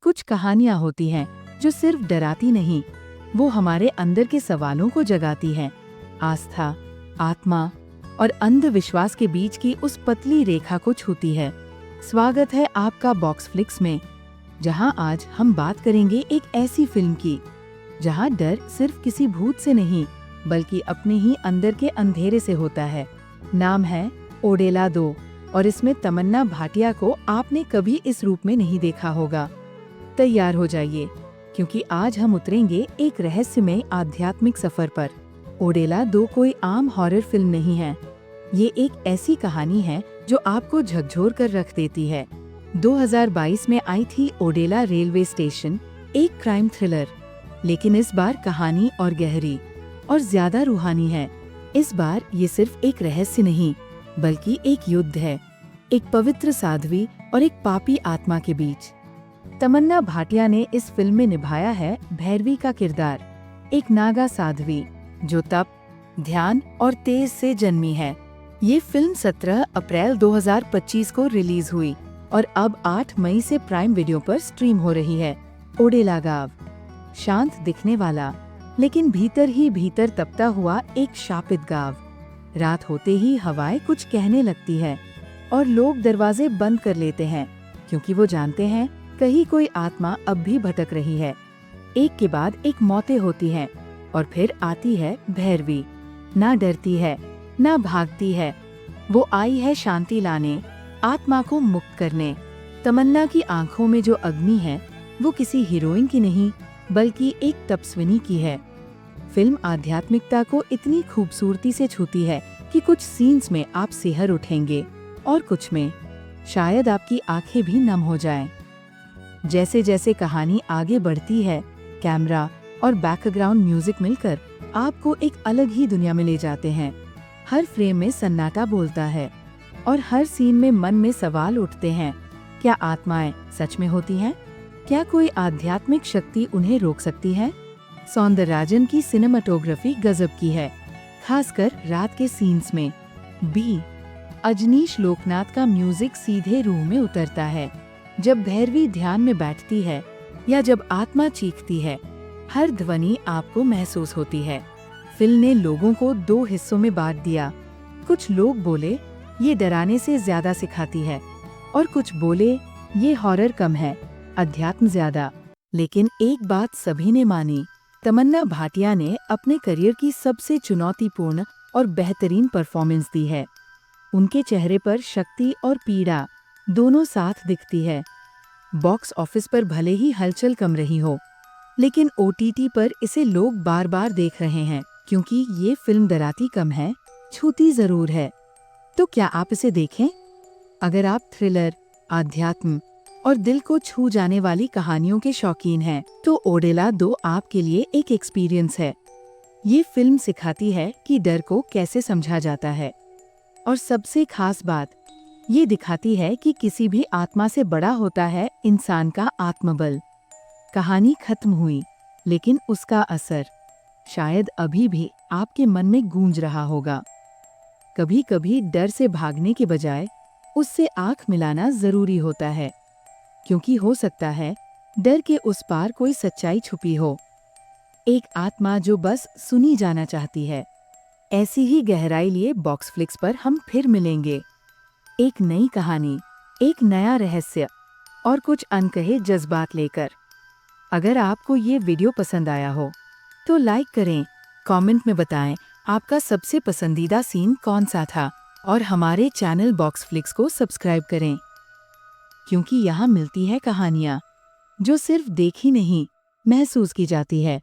कुछ कहानियाँ होती हैं जो सिर्फ डराती नहीं, वो हमारे अंदर के सवालों को जगाती हैं। आस्था, आत्मा और अंधविश्वास के बीच की उस पतली रेखा को छूती है। स्वागत है आपका बॉक्स फ्लिक्स में, जहां आज हम बात करेंगे एक ऐसी फिल्म की जहां डर सिर्फ किसी भूत से नहीं बल्कि अपने ही अंदर के अंधेरे से होता है। नाम है ओडेला 2 और इसमें तमन्ना भाटिया को आपने कभी इस रूप में नहीं देखा होगा। तैयार हो जाइए, क्योंकि आज हम उतरेंगे एक रहस्यमय आध्यात्मिक सफर पर। ओडेला 2 कोई आम हॉरर फिल्म नहीं है। ये एक ऐसी कहानी है जो आपको झकझोर कर रख देती है। 2022 में आई थी ओडेला रेलवे स्टेशन, एक क्राइम थ्रिलर, लेकिन इस बार कहानी और गहरी और ज्यादा रूहानी है। इस बार ये सिर्फ एक रहस्य नहीं बल्कि एक युद्ध है, एक पवित्र साध्वी और एक पापी आत्मा के बीच। तमन्ना भाटिया ने इस फिल्म में निभाया है भैरवी का किरदार, एक नागा साध्वी जो तप, ध्यान और तेज से जन्मी है। ये फिल्म 17 अप्रैल 2025 को रिलीज हुई और अब 8 मई से प्राइम वीडियो पर स्ट्रीम हो रही है। ओडेला गाँव, शांत दिखने वाला लेकिन भीतर ही भीतर तपता हुआ एक शापित गाँव। रात होते ही हवाएं कुछ कहने लगती है और लोग दरवाजे बंद कर लेते हैं, क्योंकि वो जानते हैं कहीं कोई आत्मा अब भी भटक रही है। एक के बाद एक मौतें होती हैं और फिर आती है भैरवी। ना डरती है, ना भागती है, वो आई है शांति लाने, आत्मा को मुक्त करने। तमन्ना की आंखों में जो अग्नि है वो किसी हीरोइन की नहीं बल्कि एक तपस्विनी की है। फिल्म आध्यात्मिकता को इतनी खूबसूरती से छूती है कि कुछ सीन्स में आप सिहर उठेंगे और कुछ में शायद आपकी आंखें भी नम हो जाएं। जैसे जैसे कहानी आगे बढ़ती है, कैमरा और बैकग्राउंड म्यूजिक मिलकर आपको एक अलग ही दुनिया में ले जाते हैं। हर फ्रेम में सन्नाटा बोलता है और हर सीन में मन में सवाल उठते हैं। क्या आत्माएं सच में होती हैं? क्या कोई आध्यात्मिक शक्ति उन्हें रोक सकती है? सौंदरराजन की सिनेमेटोग्राफी गजब की है, खासकर रात के सीन्स में। अजनीश लोकनाथ का म्यूजिक सीधे रूह में उतरता है। जब भैरवी ध्यान में बैठती है या जब आत्मा चीखती है, हर ध्वनि आपको महसूस होती है। फिल्म ने लोगों को 2 हिस्सों में बांट दिया। कुछ लोग बोले ये डराने से ज्यादा सिखाती है और कुछ बोले ये हॉरर कम है, अध्यात्म ज्यादा। लेकिन एक बात सभी ने मानी, तमन्ना भाटिया ने अपने करियर की सबसे चुनौतीपूर्ण और बेहतरीन परफॉर्मेंस दी है। उनके चेहरे पर शक्ति और पीड़ा दोनों साथ दिखती है। बॉक्स ऑफिस पर भले ही हलचल कम रही हो, लेकिन OTT पर इसे लोग बार बार देख रहे हैं, क्योंकि ये फिल्म डराती कम है, छूती जरूर है। तो क्या आप इसे देखें? अगर आप थ्रिलर, आध्यात्म और दिल को छू जाने वाली कहानियों के शौकीन हैं, तो ओडेला 2 आपके लिए एक एक्सपीरियंस है। ये फिल्म सिखाती है कि डर को कैसे समझा जाता है और सबसे खास बात ये दिखाती है कि किसी भी आत्मा से बड़ा होता है इंसान का आत्मबल। कहानी खत्म हुई, लेकिन उसका असर शायद अभी भी आपके मन में गूंज रहा होगा। कभी कभी डर से भागने के बजाय उससे आंख मिलाना जरूरी होता है, क्योंकि हो सकता है डर के उस पार कोई सच्चाई छुपी हो, एक आत्मा जो बस सुनी जाना चाहती है। ऐसी ही गहराई लिए बॉक्स फ्लिक्स पर हम फिर मिलेंगे, एक नई कहानी, एक नया रहस्य और कुछ अनकहे जज्बात लेकर। अगर आपको ये वीडियो पसंद आया हो तो लाइक करें, कमेंट में बताएं आपका सबसे पसंदीदा सीन कौन सा था और हमारे चैनल बॉक्स फ्लिक्स को सब्सक्राइब करें, क्योंकि यहाँ मिलती है कहानियाँ जो सिर्फ देखी नहीं महसूस की जाती है।